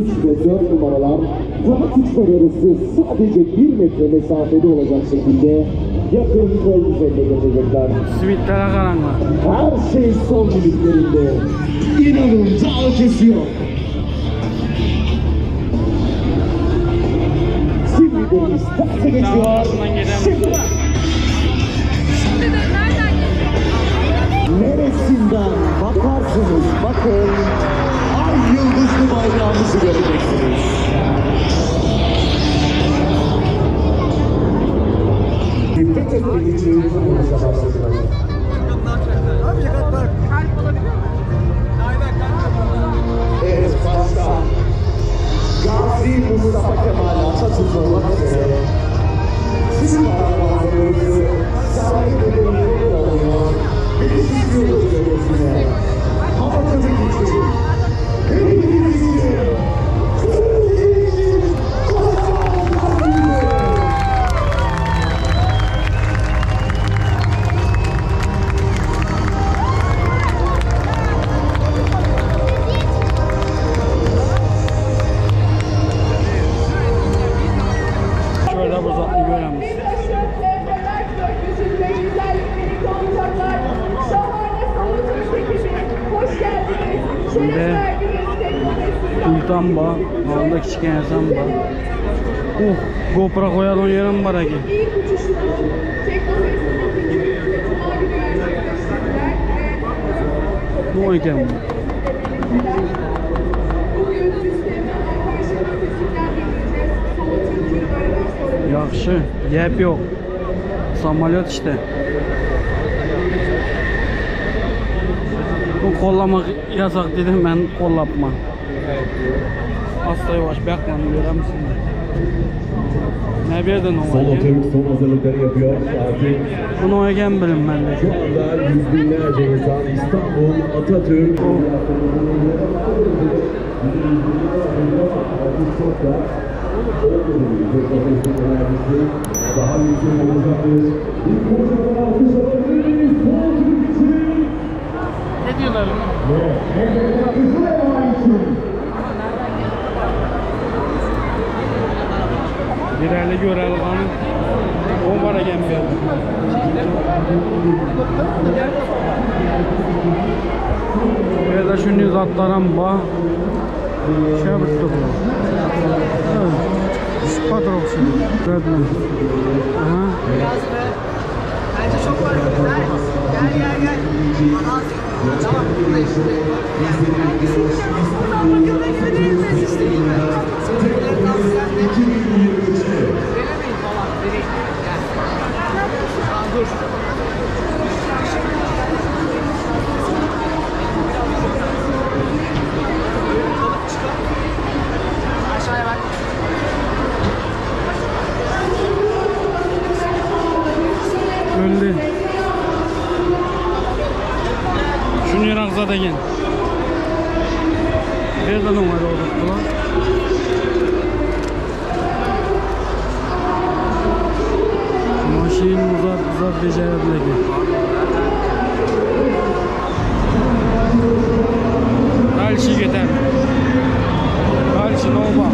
3 ve 4 numaralar dramatikler arası sadece 1 metre mesafede olacak şekilde yakın kol düzenine geçecekler. Simitlere karanlar. Her şey son miniklerinde. İnanın dağ kesiyor. Şimdi de isterse geçiyor. Şimdi. Neresinden bakarsınız bakın, ay yıldızlı bayrağımızı göreceksiniz. Dikkat etmek için konuşa başladılar. Evet, başta Gazi Mustafa Kemal Atatürk olmak üzere tüm kahramanlarımızı sahip edilmeleri alıyor. Birinci yıl öncesine Atatürk için hepimiz için Samba, ağında küçükken samba. GoPro koyalım yerim var ki. Ne o iken bu? Yaxşı, yep yok. Samolyot işte. Bu kollamak yasak dedim, ben kollapma. Asla yavaş bakmanı görür müsün? Ne verdin o? Atatürk son hazırlıkları yapıyor. Saati bunu oyken bilim ben de. şu anda yüz binlerce insan İstanbul Atatürk. Daha yüksek olacaktır. Ne diyorlar? Birerle görelim hanım. O var egen bir. Burada şunu zatlaram ba. Şey yapıştı bu. Şu patrol şimdi. Gördüm. Aha. Bence çok var. Gel. Tamam, burada işte. Aşağıya bak. Öldü. Şunu yaraksa da gel. Bir de numara oldu. Maşin uzat becerebilir. Dальше gider. Dальше nova.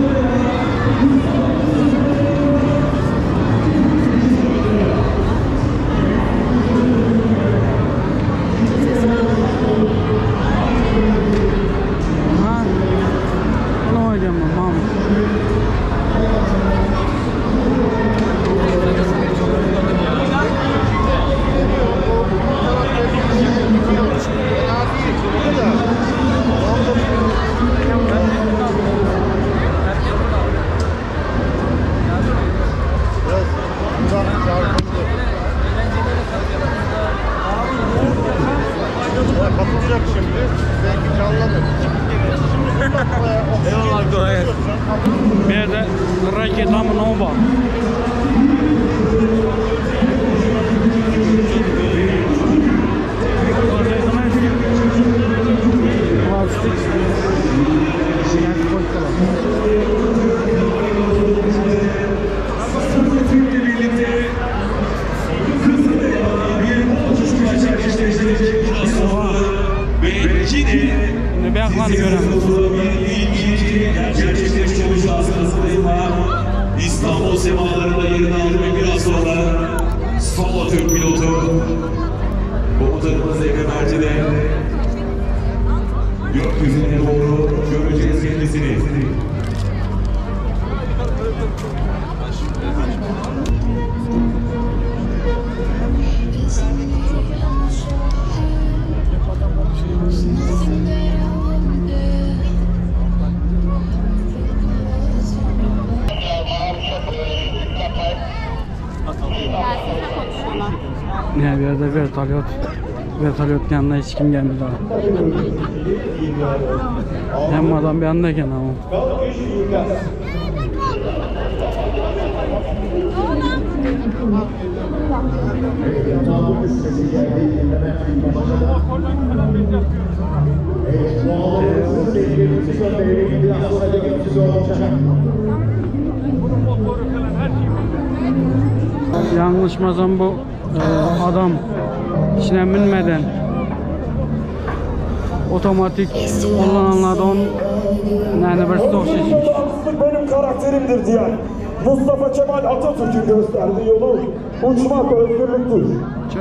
Katılacak şimdi. Belki canlanır. Eyvallah kolay gelsin. Bir de raketam nova. Ve yine Bir ayaklarını göremez. gerçekleştirmiş hastasındayım. İstanbul semalarında yerini aldı ve biraz sonra Solo Türk pilotu komutanımız Emre Mert'de gökyüzüne doğru göreceğiz kendisini. Ne bir yerde vertolyot yanına hiç kim gelmedi daha. Hem adam bir andayken ama. Yanlışmasam bu adam içine binmeden otomatik kullananlardan yani bir stok şişmiş. Benim karakterimdir diyen Mustafa Kemal Atatürk'ün gösterdiği yolu uçmak özgürlüktür.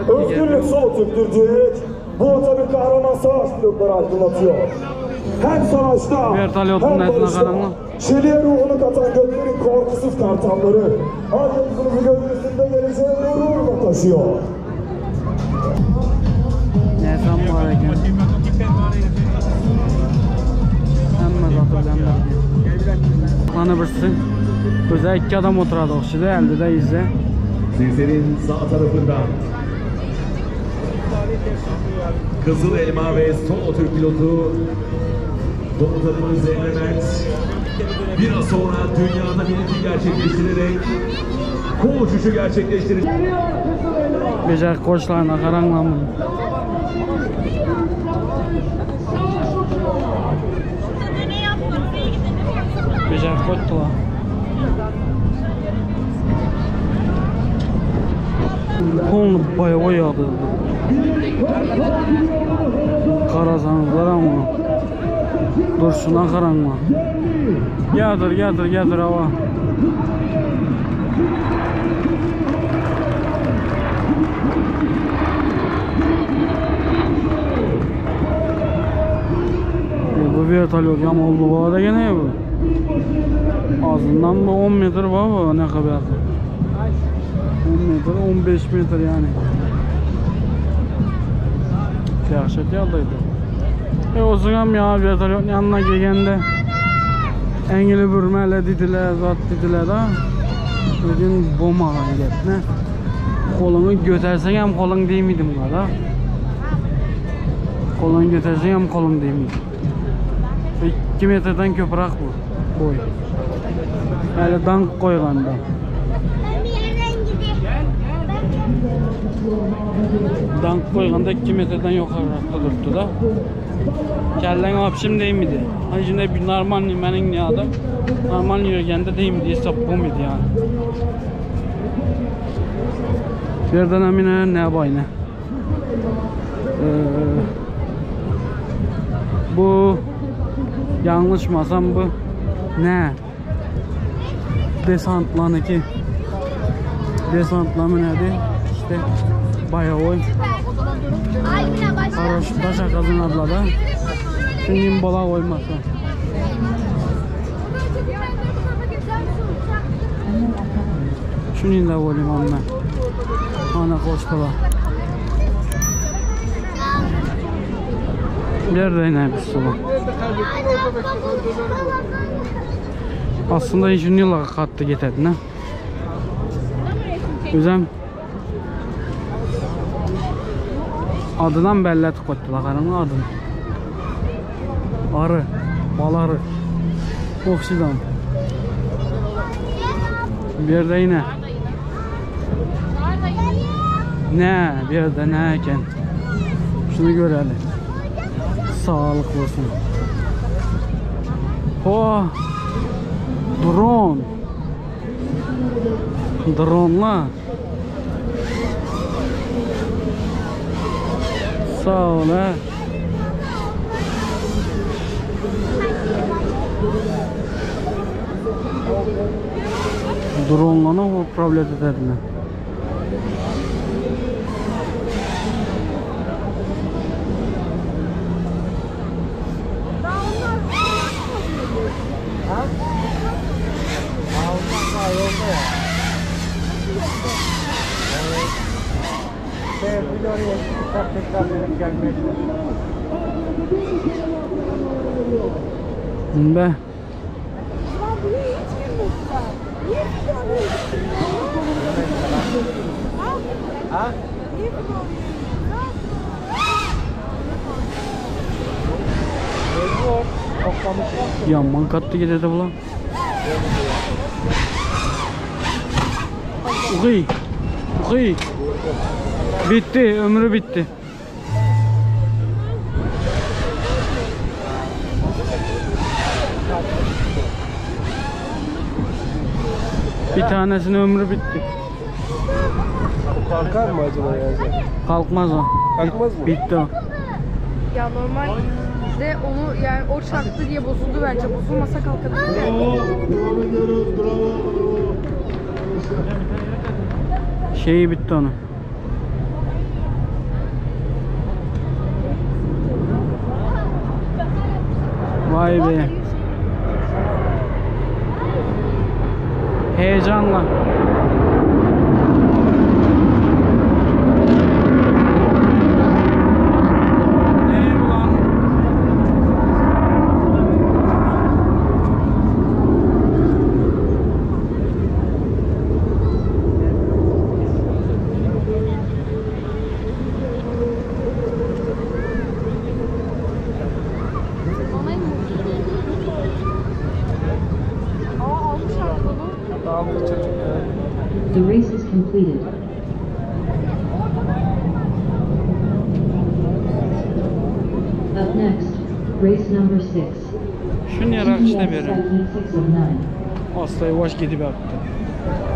Özgürlük sol Türk'tür diyerek bu otobüs kahraman savaş pilotları aydınlatıyor. Hem savaşta hem barışta çeliğe ruhunu katan göklerin korkusuz kartalları aydınımızı gölgesinde geleceğe gururla taşıyor. Ne tam var eken? Hemen zaten bana bilsin. Güzel iki adam oturdu okşudu elde de izle. Sizlerin sağ tarafından Kızıl Elma ve Solo Türk pilotu komutanımız Emre Mert biraz sonra dünyada birinci gerçekleştirerek kol uçuşu gerçekleştirecek. Becer koçlarına karanlamın. Becer koçtular. Kolunu bayağı yağdı. Karasanızlar ama. Dur şuna karanma. Yadır hava. Bu vertolyot yam oldu bu arada gene bu. Ağzından da 10 metre var bu ne kadar. 10 metre 15 metre yani. Yaxşı yaldaydı. O zaman ya vertolyot yanına gelgende engili bürmeyle dediler, zat dediler da bugün bombalan getne. Kolunu götürsen hem kolun değil miydim da. Kolunu götürsen hem kolun değil miydim. 2 metreden köpürak bu boy. Yani dank koyganda. Dank koyganda 2 metreden yukarıda durdu da. Kellen apşım değil miydi? Hani şimdi bir normal benim ne adam normal yürüyende değil miydi? Hesap bu muydu yani? Birden emine ne bayne? Bu yanlışmasam bu ne? Desantlanıki. Desantlamı nedir? İşte bayağı oy. Paraşütle şakasın abla da. Şimdi bola koymasa. Şunu da koyayım onunla. Ana koştular. Nerede ne bir su var? Aslında işin yıla kattı getirdi ne? Güzel. Adından belli koydular karının adını. Arı, baları. Oksidan. Bir yerde yine. Ne? Bir yerde ne eken? Şunu görelim. Sağlık olsun. Oh! Drone. Drone'lar. Sağ ol he. Drone'la o problem edediler. Be. Yaman kattı gidedi bulan. Uğuy. Uğuy. Bitti, ömrü bitti. Bir tanesinin ömrü bitti. Kalkar mı acaba yani? Kalkmaz o. Kalkmaz mı? Bitti o. Ya normalde onu yani o çarptı diye bozuldu bence. Bozulmasa kalkabilir mi? Şeyi bitti onun. Vay be. Heyecanla. The race is completed. Up next, race number 6. Şunu yarak işte TPS verin. segment 6 of 9. Asla yavaş gidip yaptı.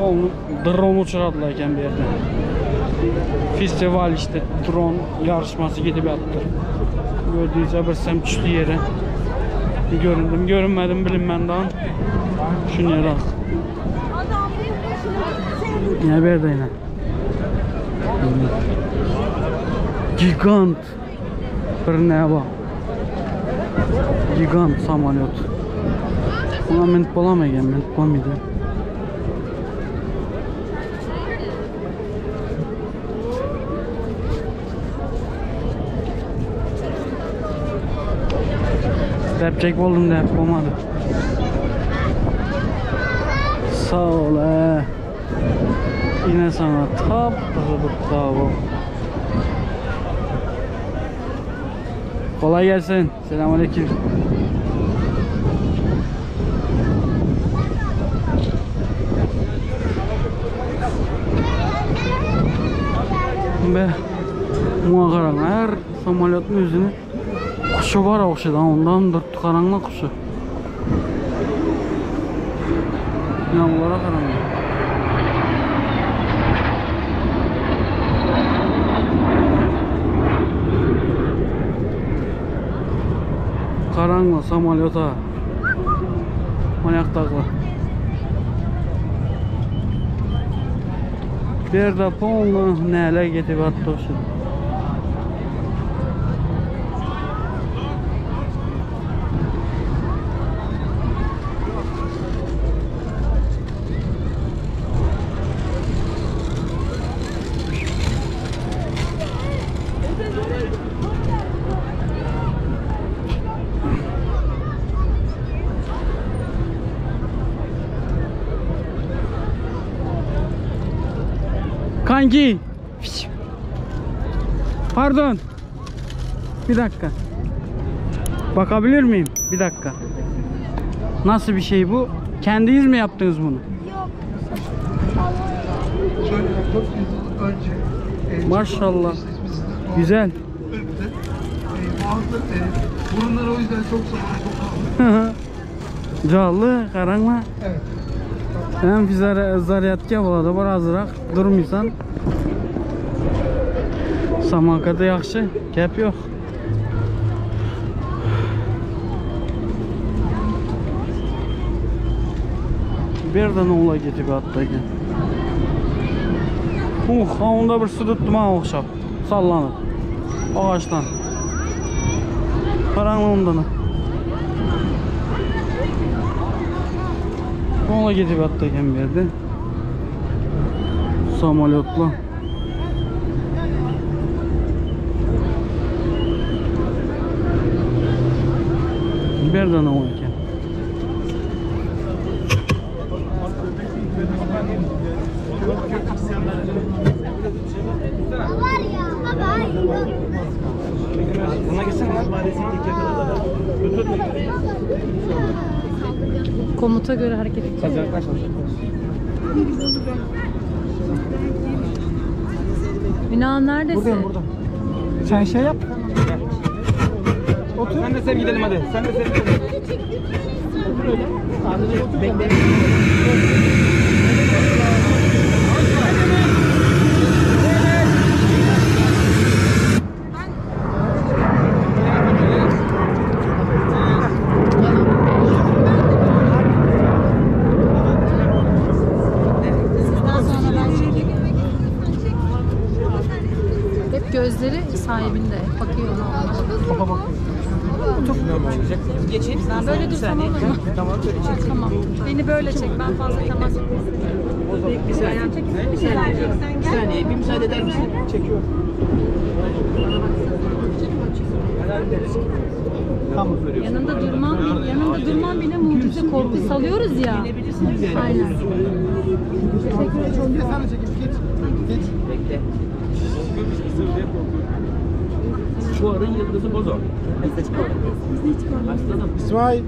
Onu drone uçuradılarken bir yerde. Festival işte drone yarışması gidip yaptı. Gördüğünüz bir düştü yere. Göründüm, görünmedim bilinmenden. Şunu yarak. Ne verdi yine? Gigant. Bir ne bak. Gigant samolyot. Buna minip olamayacağım, minip koymayacağım. Depçek oldum da hep olmadı. Sağ ol yine sana taptırdık daha bu. Kolay gelsin. Selamünaleyküm. Be muğakaran her samolyotun özünü kuşu var okşadı, ondan dört karanlık kuşu. Yağmurlara karanlık. Karanlık samolyota. Manyak takla. Bir de ponla neyle getib attı olsun. Kanki. Pardon. Bir dakika. Bakabilir miyim? Bir dakika. Nasıl bir şey bu? Kendiniz mi yaptınız bunu? Şöyle 400 yıl önce Maşallah. Güzel. burunlar o yüzden çok sağlam. Canlı, karanlık. Evet. Hem zaryatga bo'ladi, bir azroq durmaysan. Samonkada yaxshi, gap yo'q. Birden ola gidip attı ekan. Onda bir su tuttum ha oxşap. Sallanıp. Ağaçtan. Karanlığından. Ola gidip attı ekan bir yerde. Samolyotla. Birden ola ekan. Komuta göre hareket edeceğiz. Ünal neredesin? Buradayım burada. Sen şey yap. Otur. Sen de sev gidelim hadi. Sen de sev gidelim. Otur öyle. Sadece otur. Bekle. Hep gözleri sahibinde. Bakıyor ona. Baba bak. Otur. Geçeyim. Ben böyle dursam olur mu? Tamam böyle çek. Tamam. Beni böyle çek. Ben fazla temas etmek Bir saniye. Bir saniye. Bir müsaade eder misin? Çekiyorum. Tamam böyle. Yanında durman bile mucize, korku salıyoruz ya. Aynen. Teşekkür ederim. Sen de çekip geç. Bekle. Şu arın yıldızı bozo. Aslanım. İsmail.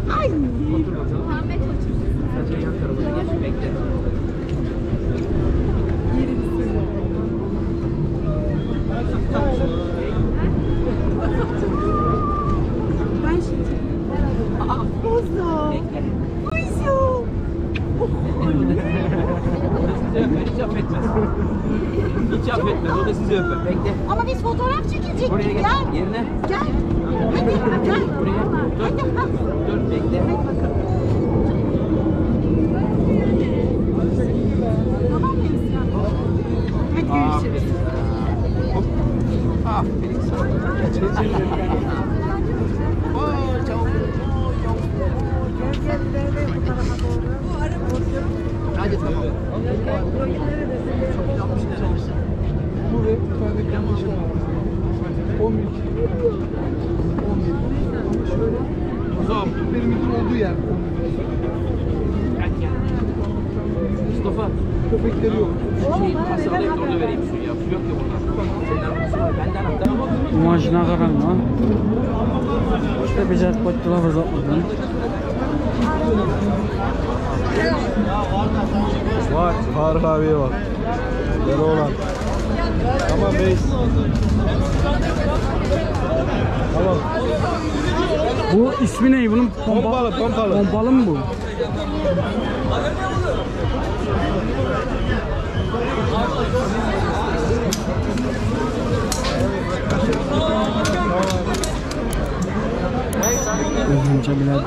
Hayır. Otur bakalım. Sadece yan tarafına geç. Bekle. Ben şimdi. Bozo. Bekle. Bozo. Sizi öper, hiç affetmez. Hiç affetmez, o da sizi öper. Bekle. Ama biz fotoğraf çekilecektik. Buraya gel, Gel. yerine. Gel. Hadi gel. Buraya. Dur, bekle. Tamam mıyız ya? Hadi görüşürüz. Hop. Aferin sana. Hadi tamam. Bu ve bir tane kardeşim var. 11. Şöyle. Uzun. Benim için olduğu yer. Mustafa. Köpekleri yok. Şeyi kasa alayım da orada vereyim suyu ya. Su yok ya burada. Senin arabası var. Benden hatta. Imajına qaran lan. İşte becer koydular uzatmadan. Var. Faruk abiye bak. Deli olan. Tamam beyiz. Tamam. Bu ismi ne bunun? Pompalı. Pompalı mı bu? Özünce biledi.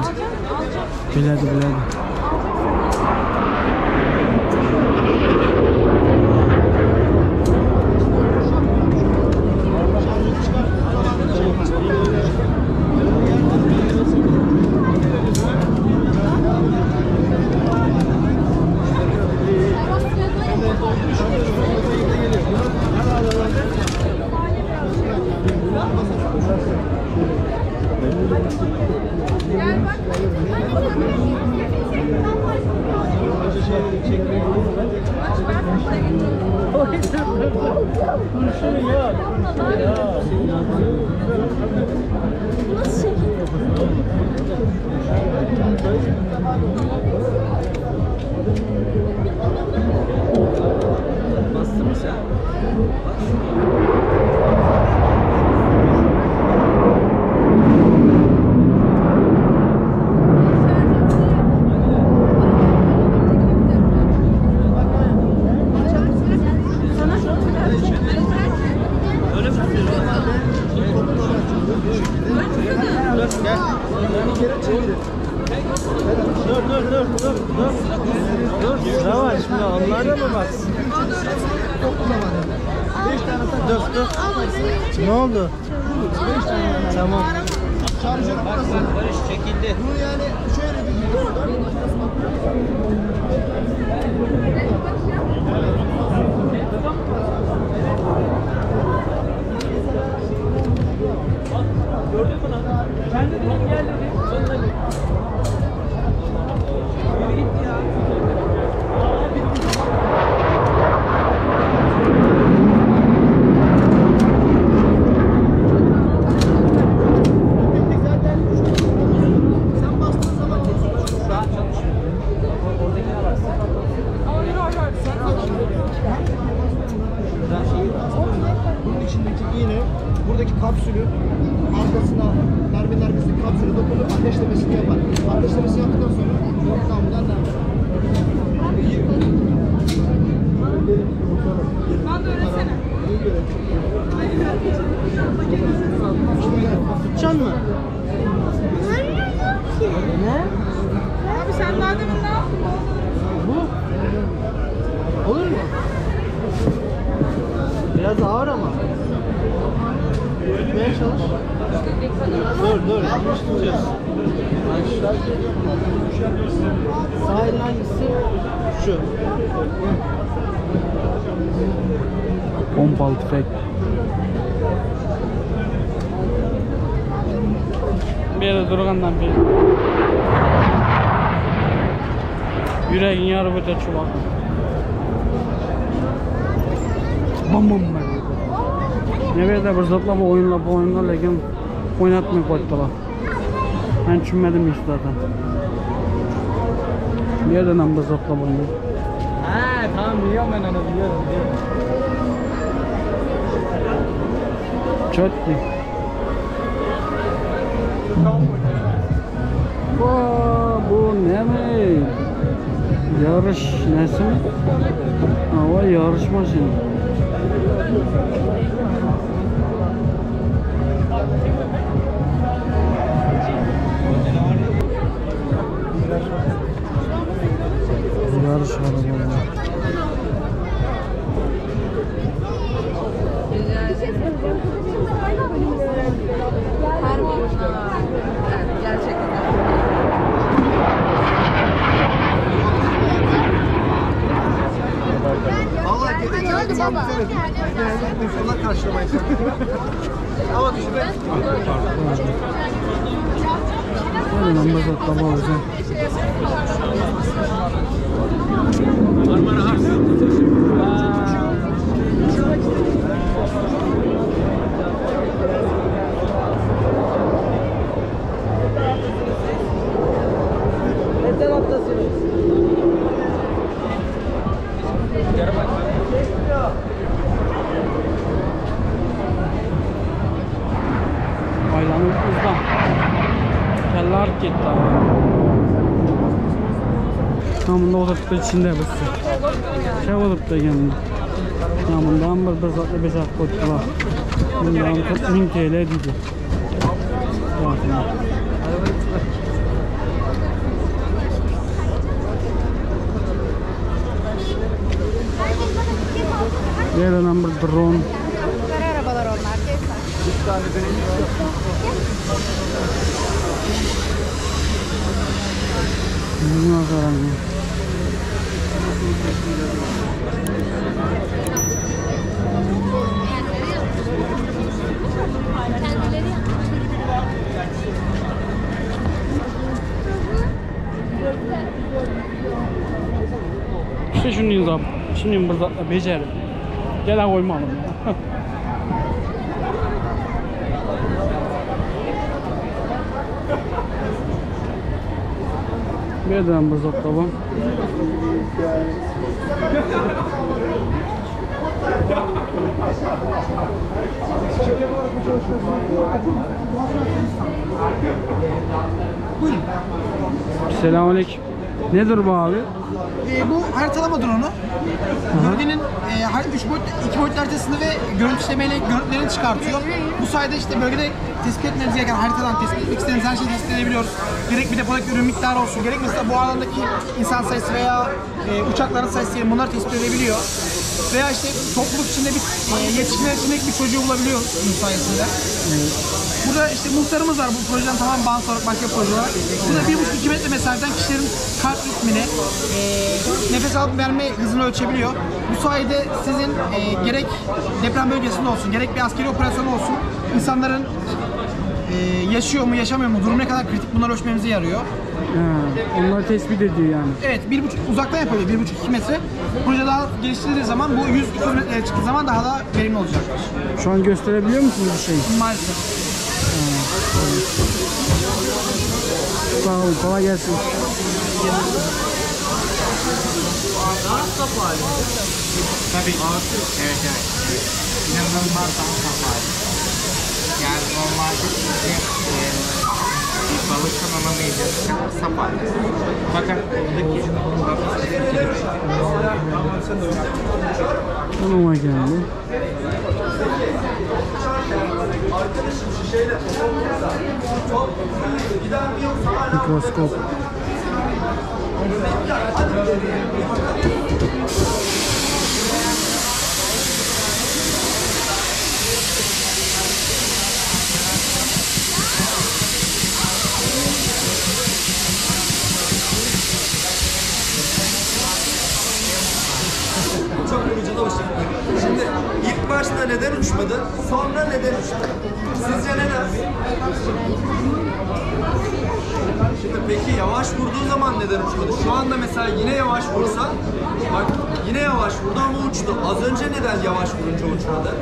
Nasılsın mesela? Dur. Yavaş şimdi onlara mı baksın? Dur. Ne oldu? Tamam. Barış çekildi. Bunun içindeki iğne buradaki kapsülü arkasına, merminin arkasındaki kapsülü dokunup ateşlemesini yapar. Ateşlemesini yaptıktan sonra buradan devam. Bana da öğretsene. Tutacaksın mı? Ne? Abi sen daha demin ne yaptın? Bu? Olur mu? Biraz ağır ama. Tutmaya çalış. Dur. Yanlış tutacağız. Sağ elin hangisi? Şu. Pompalı tüfek. Bir yere durgandan bir. Yüreğin yarı böcek çubak. Bam bam. Ne böyle bir zıtla bu oyunla lakin oynatmaya koydular. Ben düşünmedim hiç zaten. Bir yerden bir zıtla bu oyunu. Ha tamam biliyorum ben onu biliyorum. Çöttü. Bu ne mi? Yarış nesi mi? Hava yarış maşını. Yarış arabaları. Vallahi gelecek zaman insanlar karşılamayı ama düşün Hadi lan bazı tamam olacak. Aylanın uzdan. Kellar gitti. Tamında oturup da içinde bısı. Şey olup da geldi. Bundan bir zatlı bir zat koydular. Bundan 40.000 TL dedi. Yerden bir drone. Arabalar onlar. bir tane deneyim yok. Bunlar karanlık. İşte şunu imzam. Şimdi burada becerim. Gelen koymalım ya. Birden buzak taban. Selamünaleyküm. Nedir bu abi? Bu haritalama drone'u. Bölgenin 2 boyutlu haritasını ve görüntülemeyle görüntülerini çıkartıyor. Bu sayede işte bölgede tespit etmeniz gereken haritadan tespit etmek istediğiniz her şeyi tespit edebiliyoruz. Gerek bir depodaki ürün miktarı olsun, gerek mesela bu alandaki insan sayısı veya uçakların sayısı diyelim, bunları tespit edebiliyor. Veya işte topluluk içinde bir yetişkinler içindeki bir çocuğu bulabiliyoruz bunun sayesinde. Burada işte muhtarımız var bu projeden tamamen bağımsız olarak başka bir proje olarak. Burada 1,5-2 metre mesafeden kişilerin kalp ritmini, nefes alıp verme hızını ölçebiliyor. Bu sayede sizin gerek deprem bölgesinde olsun, gerek bir askeri operasyon olsun, insanların yaşıyor mu, yaşamıyor mu, durum ne kadar kritik, bunları ölçmemize yarıyor. Onları tespit ediyor yani. Evet, 1,5 uzaktan yapılıyor, 1,5-2 metre. Proje daha geliştirildiği zaman bu 100 kilometreye çıktığı zaman daha da verimli olacaktır. Şu an gösterebiliyor musunuz bir şey? Maalesef. Sağ olun, kolay gelsin. Tabii. Evet evet. İnanılmaz daha safari. Yani normalde bir balık tanınamayacak safari. Fakat buradaki Onuma geldi. Mikroskop. Çok ucuna uçtu. Şimdi ilk başta neden uçmadı? Sonra neden uçtu? Sizce neden? Şimdi peki yavaş vurduğu zaman neden uçmadı? Şu anda mesela yine yavaş vursa, bak yine yavaş vurdu ama uçtu. Az önce neden yavaş vurunca uçmadı?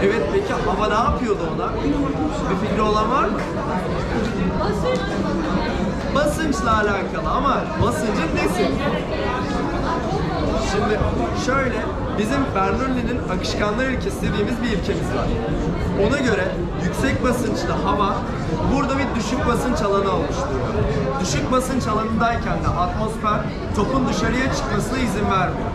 Evet, peki hava ne yapıyordu ona? Bir fikri olan var mı? Basınçla alakalı ama basıncın nesi? Şimdi şöyle, bizim Bernoulli'nin akışkanlar ilkesi dediğimiz bir ilkemiz var. Ona göre yüksek basınçlı hava burada bir düşük basınç alanı oluşturuyor. Düşük basınç alanındayken de atmosfer topun dışarıya çıkmasına izin vermiyor.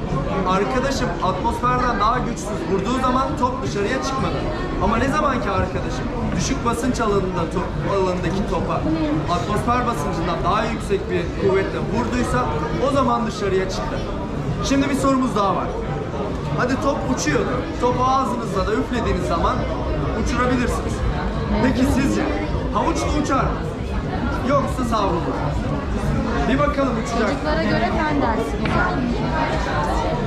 Arkadaşım atmosferden daha güçsüz vurduğu zaman top dışarıya çıkmadı. Ama ne zaman ki arkadaşım düşük basınç alanındaki topa atmosfer basıncından daha yüksek bir kuvvetle vurduysa o zaman dışarıya çıktı. Şimdi bir sorumuz daha var. Hadi top uçuyordu. Topu ağzınızla da üflediğiniz zaman uçurabilirsiniz. Peki sizce havuç da uçar mı? Yoksa savrulur mu? Bir bakalım uçacak. Çocuklara göre fen dersi güzel.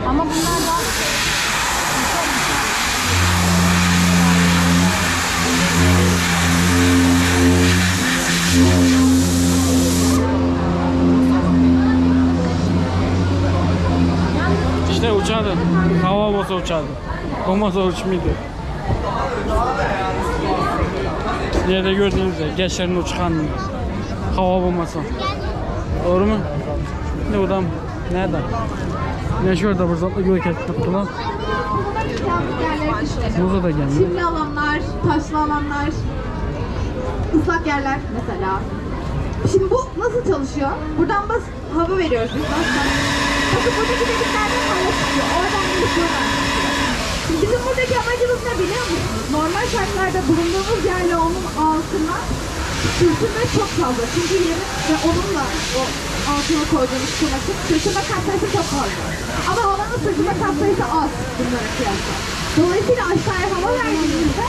Ama bunlar daha... İşte uçardı. Hava olmasa uçardı. Olmasa uçmaydı. Nerede gördüğünüzde geçerin uçkan hava olmasa. Doğru mu? Ne adam? Nerede? Ne şurada fırsatlı göket tuttular. Burada da geldi. Çimli alanlar, taşlı alanlar, ıslak yerler mesela. Şimdi bu nasıl çalışıyor? Buradan hava veriyoruz biz. Bakın buradaki deliklerden hava çıkıyor. Oradan gelişiyor. Şimdi bizim buradaki amacımız ne biliyor musunuz? Normal şartlarda bulunduğumuz yerle onun altına sürtünme çok fazla. Çünkü yerin ve onunla o altına koyduğumuz kımasın sürtünme kat sayısı çok fazla. Ama havanın sürtünme kat sayısı az bunlara kıyasla. Dolayısıyla aşağıya hava verdiğimizde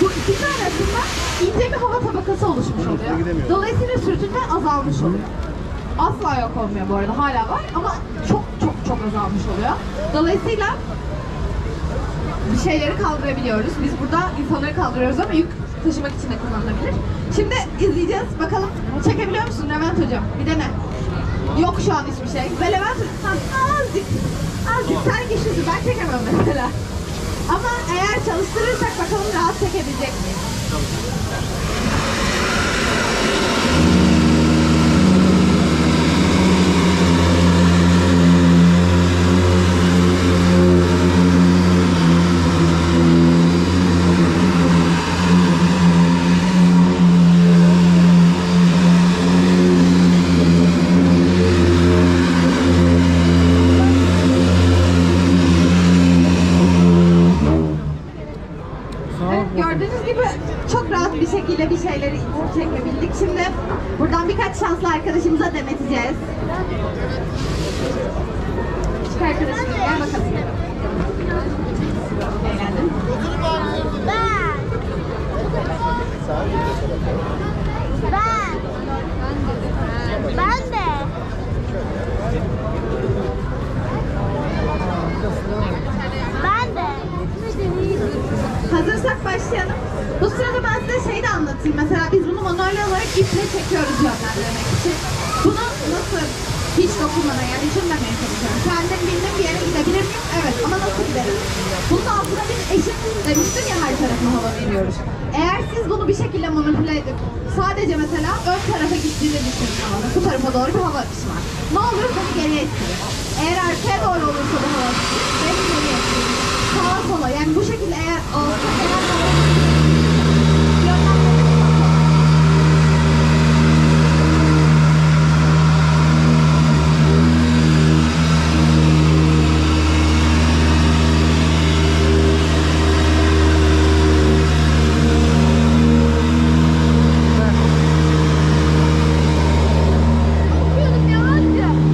bu ikisi arasında ince bir hava tabakası oluşmuş oluyor. Dolayısıyla sürtünme azalmış oluyor. Asla yok olmuyor bu arada, hala var ama çok azalmış oluyor. Dolayısıyla bir şeyleri kaldırabiliyoruz. Biz burada insanları kaldırıyoruz ama yük taşımak için de kullanılabilir. Şimdi izleyeceğiz. Bakalım çekebiliyor musun Levent hocam? Bir dene. Yok şu an hiçbir şey. Ve Levent azıcık sen güçlüsün. Ben çekemem mesela. Ama eğer çalıştırırsak bakalım rahat çekebilecek miyiz? geldik. Şimdi buradan birkaç şanslı arkadaşımıza deneteceğiz. Küçük arkadaşım gel bakalım. Eğlendin. Ben de. Hazırsak başlayalım. Bu sırada ben size şeyi de anlatayım. Mesela biz bunu manuel olarak iple çekiyoruz yönlendirmek için. Bunu nasıl hiç dokunmadan yani düşünmemeye çalışıyorum. Kendim bildiğim bir yere gidebilir miyim? Evet ama nasıl giderim? Bunun altına bir eşit demiştim ya her tarafına hava veriyoruz. Eğer siz bunu bir şekilde manipüle edip sadece mesela ön tarafa gittiğini düşünün havanın. Bu tarafa doğru bir hava akışı var. Ne olur bunu geriye ettirir. Eğer arkaya doğru olursa bu hava akışı beni geriye ettirir. Sağa sola yani bu şekilde eğer altta eğer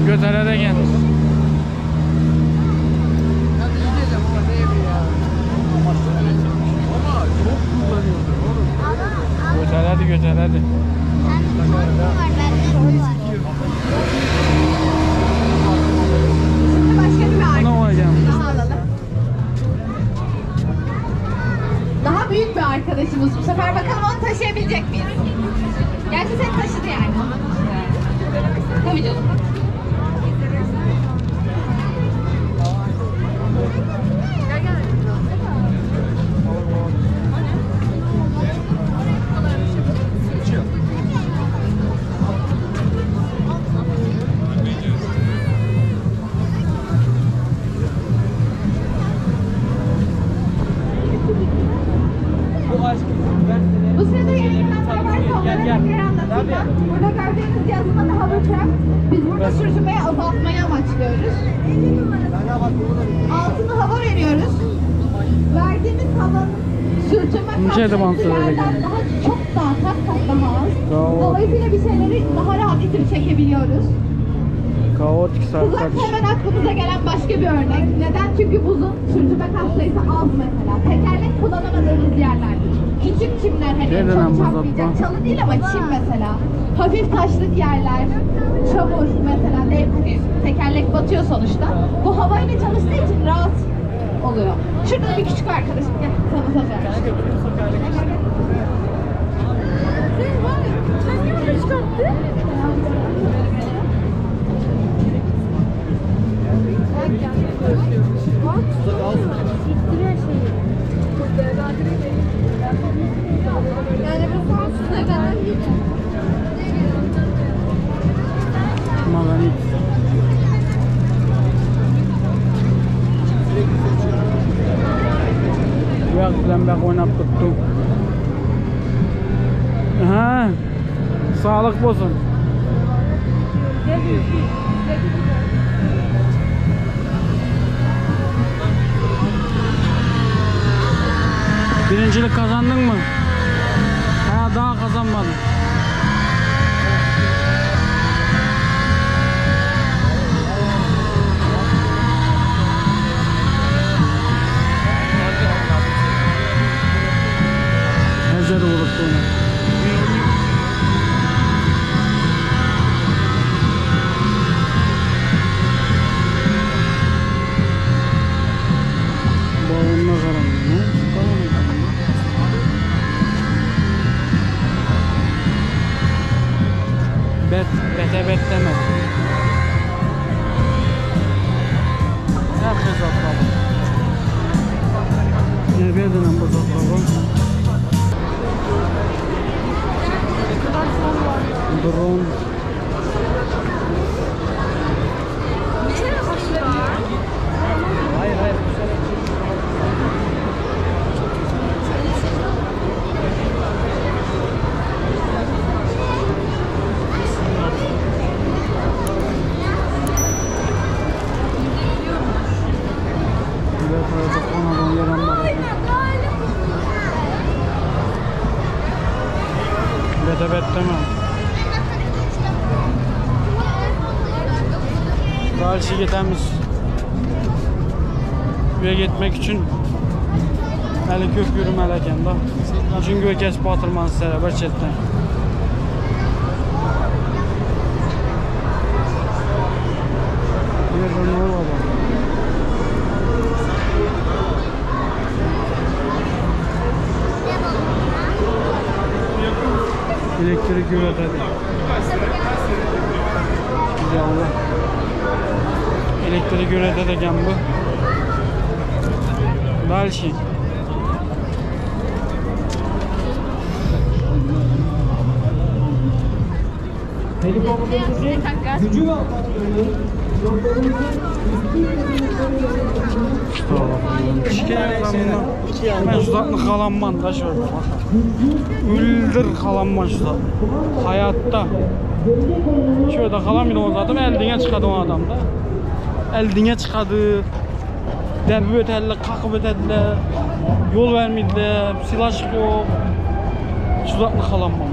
Götele de gel. Götele hadi. Şimdi başka bir arkadaşım daha alalım. Daha büyük bir arkadaşımız bu sefer bakalım onu taşıyabilecek miyiz? Gerçi seni taşıdı yani. Tabii canım. Bu sırada yayınlanmaya varsa onlara tekrar anlatayım ben. Burada gördüğünüz yazıma da hovercraft. Biz burada sürtünmeyi azaltmayı amaçlıyoruz. Altına hava veriyoruz. Verdiğimiz havanın sürtünme kapasitesinden daha çok daha kat daha az. Dolayısıyla bir şeyleri daha rahat itip çekebiliyoruz. Kaotik Hızak hemen aklımıza gelen başka bir örnek. Neden? Çünkü buzun sürtünme kat sayısı az mesela. Tekerlek kullanamadığımız yerlerde. Küçük çimler hani çok çarpmayacak. Çalı değil ama çim mesela. Hafif taşlık yerler. Çamur mesela. Hani tekerlek batıyor sonuçta. Bu havayla çalıştığı için rahat oluyor. Şurada bir küçük arkadaşım. Gel sana söz vermiştim. Yani bu sonsuza kadar Maganit. Yak lembek oynap tuttu. Ha, sağlık olsun. Birincilik kazandın mı? Ha, daha kazanmadın. Hazır olup bunu. Bağımla karanlığı. Bet deme. Herkes atladı. Ne verdin bu zatları? Drone. Hayır. Bet deme. Karşı gitemiz. Üye gitmek için eli kök yürümeleken da. Çünkü gökes batırmanız beraber çetten. Bir ne ola bak. Elektrik üretedi. Allah. Elektrik üretedi bu. Dalşi. Helikopterimizin gücü ve ataklarını Ben şuzatlı kalanman da şöyle bak. Üldür kalanman şuzatlı. Hayatta. Şöyle kalamıydı o zaten eldine çıkadı o adam da. Eldine çıkadı. Derbi ötediler, kalkıp ötediler. Yol vermediler, silah yok. Şuzatlı kalanman.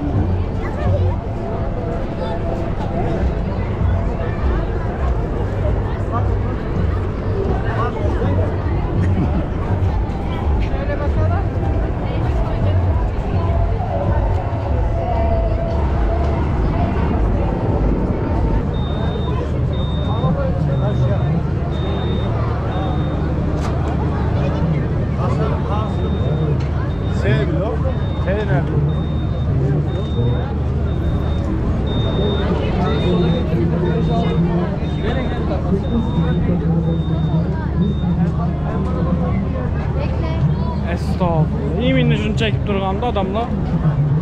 Estağfurullah. İyi minni şunu çekip durğanda adamla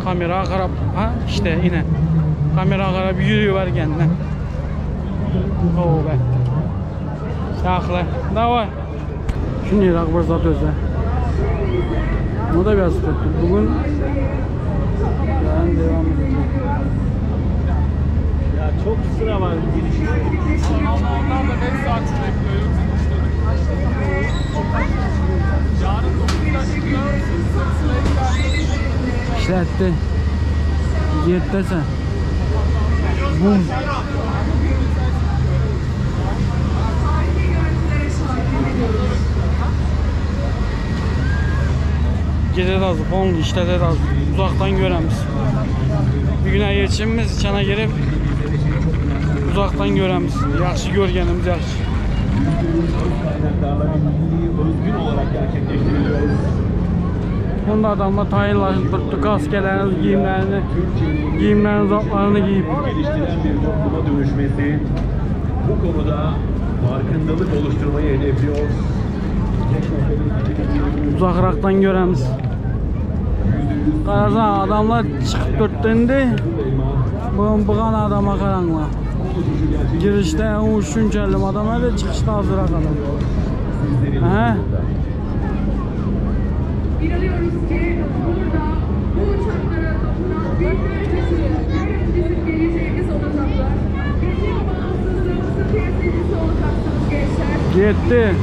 kamera qarab, ha işte yine kamera qarab yürüyor kendine. Tövbe. Yaxlı. Davay. Şunu yürək bir zat özə. Bu da biraz tuttu. Bugün ben devam edeceğim. Ya çok sıra var. Onlar da 5 saat bekliyor. Yarın 9'da çıkıyor. İşletti. Yettese. Bum. Gece de az, on işte de az. Uzaktan göremiz. Bir güne geçimimiz içine girip uzaktan göremiz. Yaxşı görgenimiz yaxşı. Bunda adamlar tayinlaşıp tuttu kaskelerini, giyimlerini, zatlarını giyip. Geliştiren bir topluma dönüşmesi bu konuda farkındalık oluşturmayı hedefliyor. Uzakraktan göremiz. Qarasa adamlar çıkıp dörtlendi. Bığan adama karanla. Girişte uçun kellim adam öyle çıkışta hazıra kadar. He? İnanıyoruz ki burada bu uçaklara dokunan binlercesi bizim geleceğimiz olacaklar. Bizim bağımsızlığımızın temsilcisi olacaksınız gençler. Gitti.